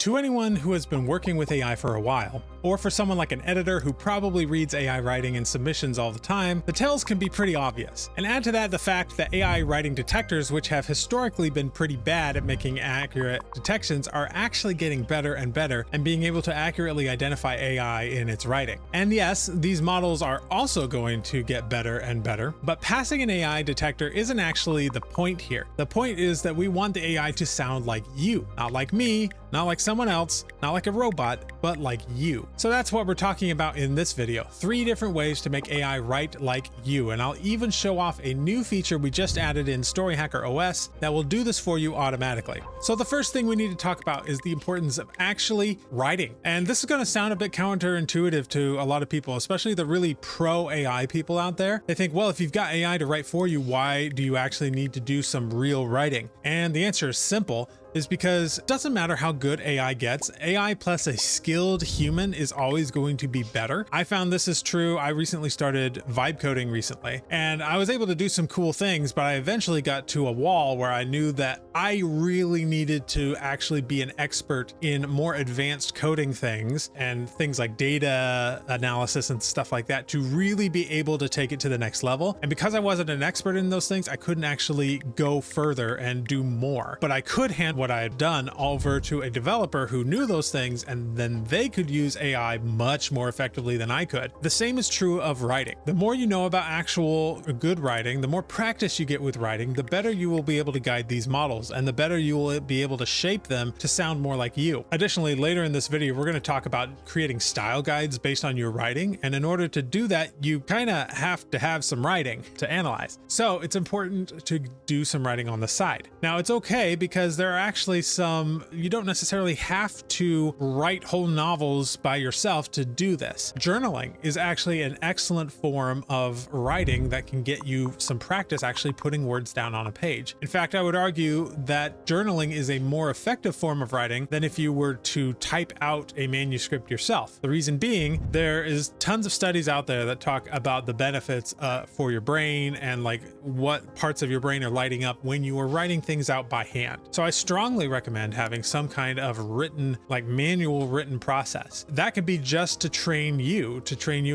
To anyone who has been working with AI for a while, or for someone like an editor who probably reads AI writing and submissions all the time, the tells can be pretty obvious. And add to that the fact that AI writing detectors, which have historically been pretty bad at making accurate detections, are actually getting better and better and being able to accurately identify AI in its writing. And yes, these models are also going to get better and better, but passing an AI detector isn't actually the point here. The point is that we want the AI to sound like you, not like me, not like someone else, not like a robot, but like you. So that's what we're talking about in this video. 3 different ways to make AI write like you, and I'll even show off a new feature we just added in StoryHacker OS that will do this for you automatically. So the first thing we need to talk about is the importance of actually writing. And this is going to sound a bit counterintuitive to a lot of people, especially the really pro AI people out there. They think, well, if you've got AI to write for you, why do you actually need to do some real writing? And the answer is simple. Is because it doesn't matter how good AI gets, AI plus a skilled human is always going to be better. I found this is true. I recently started vibe coding recently, and I was able to do some cool things, but I eventually got to a wall where I knew that I really needed to actually be an expert in more advanced coding things and things like data analysis and stuff like that to really be able to take it to the next level. And because I wasn't an expert in those things, I couldn't actually go further and do more, but I could hand what I had done over to a developer who knew those things, and then they could use AI much more effectively than I could. The same is true of writing. The more you know about actual good writing, the more practice you get with writing, the better you will be able to guide these models, and the better you will be able to shape them to sound more like you. Additionally, later in this video, we're going to talk about creating style guides based on your writing, and in order to do that, you kind of have to have some writing to analyze. So it's important to do some writing on the side. Now, it's okay because there are actually you don't necessarily have to write whole novels by yourself to do this. Journaling is actually an excellent form of writing that can get you some practice actually putting words down on a page. In fact, I would argue that journaling is a more effective form of writing than if you were to type out a manuscript yourself. The reason being, there is tons of studies out there that talk about the benefits for your brain and like what parts of your brain are lighting up when you are writing things out by hand. So I strongly recommend having some kind of written, like manual written process. That could be just to train you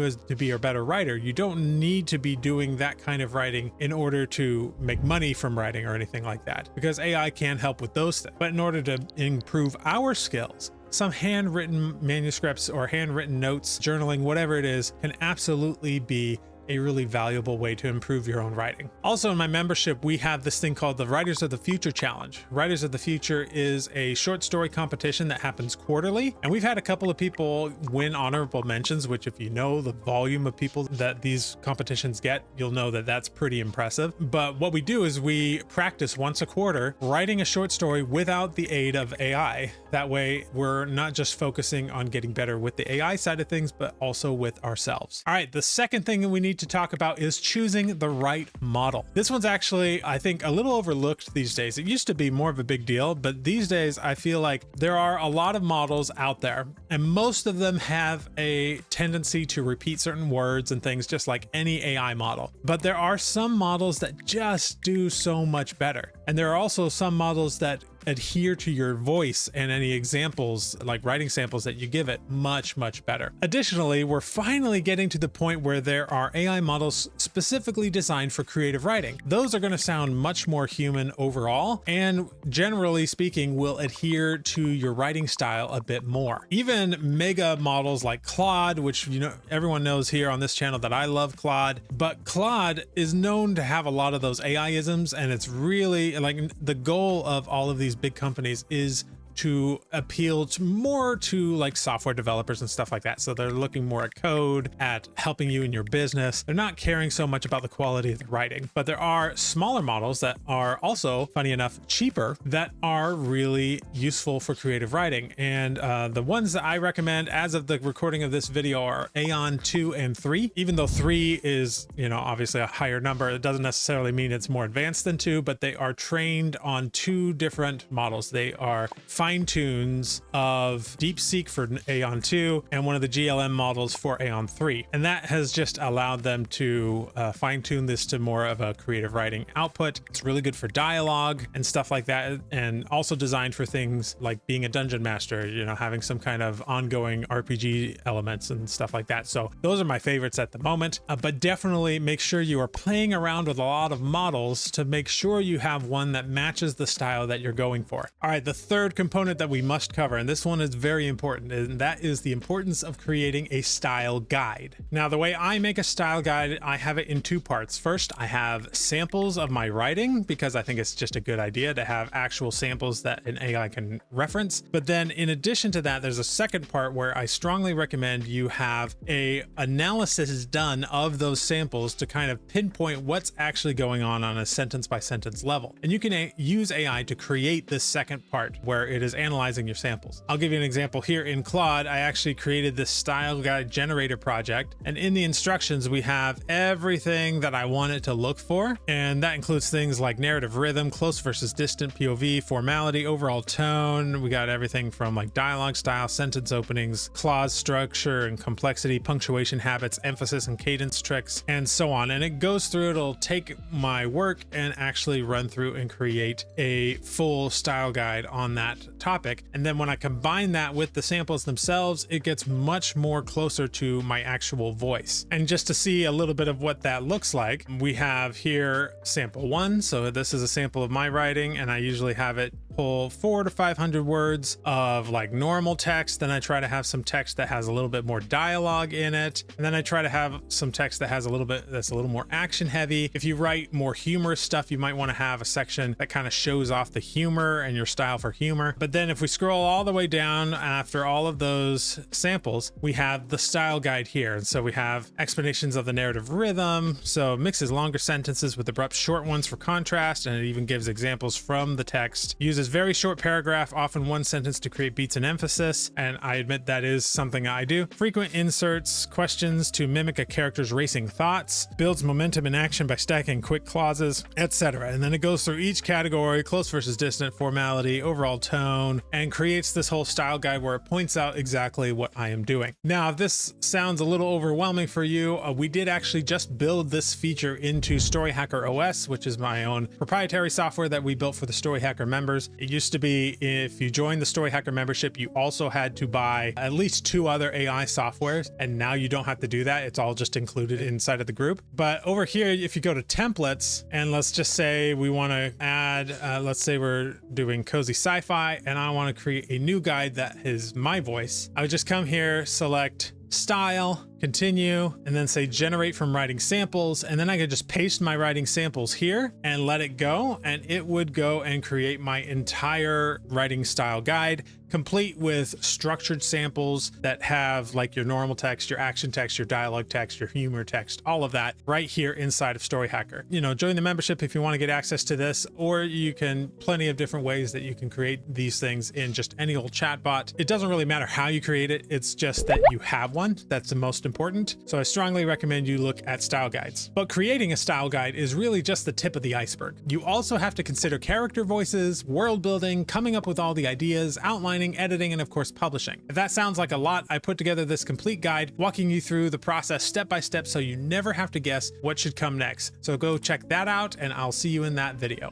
as to be a better writer. You don't need to be doing that kind of writing in order to make money from writing or anything like that, because AI can help with those things. But in order to improve our skills, some handwritten manuscripts or handwritten notes, journaling, whatever it is, can absolutely be a really valuable way to improve your own writing. Also in my membership, we have this thing called the Writers of the Future Challenge. Writers of the Future is a short story competition that happens quarterly. And we've had a couple of people win honorable mentions, which if you know the volume of people that these competitions get, you'll know that that's pretty impressive. But what we do is we practice once a quarter writing a short story without the aid of AI. That way we're not just focusing on getting better with the AI side of things, but also with ourselves. All right, the second thing that we need to talk about is choosing the right model. This one's actually, I think, a little overlooked these days. It used to be more of a big deal, but these days I feel like there are a lot of models out there, and most of them have a tendency to repeat certain words and things just like any AI model. But there are some models that just do so much better. And there are also some models that adhere to your voice and any examples, like writing samples that you give it, much, much better. Additionally, we're finally getting to the point where there are AI models specifically designed for creative writing. Those are going to sound much more human overall, and generally speaking, will adhere to your writing style a bit more. Even mega models like Claude, which everyone knows here on this channel that I love Claude, but Claude is known to have a lot of those AI-isms, and it's really like the goal of all of these big companies is to appeal to more to like software developers and stuff like that. So they're looking more at code, at helping you in your business. They're not caring so much about the quality of the writing, but there are smaller models that are also, funny enough, cheaper, that are really useful for creative writing. And the ones that I recommend as of the recording of this video are Aeon 2 and 3. Even though 3 is, obviously a higher number, it doesn't necessarily mean it's more advanced than 2, but they are trained on 2 different models. They are fine tunes of DeepSeek for Aeon 2 and one of the GLM models for Aeon 3. And that has just allowed them to fine tune this to more of a creative writing output. It's really good for dialogue and stuff like that, and also designed for things like being a dungeon master, you know, having some kind of ongoing RPG elements and stuff like that. So those are my favorites at the moment, but definitely make sure you are playing around with a lot of models to make sure you have one that matches the style that you're going for. All right, the third component that we must cover, and this one is very important, and that is the importance of creating a style guide. Now, the way I make a style guide, I have it in two parts. First, I have samples of my writing because I think it's just a good idea to have actual samples that an AI can reference. But then in addition to that, there's a second part where I strongly recommend you have a analysis done of those samples to kind of pinpoint what's actually going on a sentence by sentence level. And you can use AI to create this second part where it is analyzing your samples. I'll give you an example here in Claude. I actually created this style guide generator project, and in the instructions we have everything that I want it to look for, and that includes things like narrative rhythm, close versus distant, POV, formality, overall tone. We got everything from like dialogue style, sentence openings, clause structure and complexity, punctuation habits, emphasis and cadence tricks, and so on. And it goes through, it'll take my work and actually run through and create a full style guide on that topic. And then when I combine that with the samples themselves, it gets much more closer to my actual voice. And just to see a little bit of what that looks like, we have here sample 1. So this is a sample of my writing, and I usually have it pull 400 to 500 words of like normal text. Then I try to have some text that has a little bit more dialogue in it. And then I try to have some text that has a little bit, that's a little more action heavy. If you write more humorous stuff, you might want to have a section that kind of shows off the humor and your style for humor. But then if we scroll all the way down after all of those samples, we have the style guide here. And so we have explanations of the narrative rhythm. So it mixes longer sentences with abrupt short ones for contrast. And it even gives examples from the text. Uses very short paragraph, often one sentence, to create beats and emphasis. And I admit that is something I do. Frequent inserts, questions to mimic a character's racing thoughts, builds momentum and action by stacking quick clauses, etc. And then it goes through each category, close versus distant, formality, overall tone, and creates this whole style guide where it points out exactly what I am doing. Now, if this sounds a little overwhelming for you, we did actually just build this feature into StoryHacker OS, which is my own proprietary software that we built for the StoryHacker members. It used to be if you joined the StoryHacker membership, you also had to buy at least 2 other AI softwares, and now you don't have to do that. It's all just included inside of the group. But over here, if you go to templates, and let's just say we want to add, let's say we're doing cozy sci-fi, and I want to create a new guide that is my voice. I would just come here, select style, continue, and then say generate from writing samples. And then I could just paste my writing samples here and let it go. And it would go and create my entire writing style guide, complete with structured samples that have like your normal text, your action text, your dialogue text, your humor text, all of that right here inside of StoryHacker. You know, join the membership if you want to get access to this, or you can, plenty of different ways that you can create these things in just any old chatbot. It doesn't really matter how you create it. It's just that you have one. That's the most important. So I strongly recommend you look at style guides. But creating a style guide is really just the tip of the iceberg. You also have to consider character voices, world building, coming up with all the ideas, outlining, editing, and of course publishing. If that sounds like a lot, I put together this complete guide walking you through the process step by step so you never have to guess what should come next. So go check that out, and I'll see you in that video.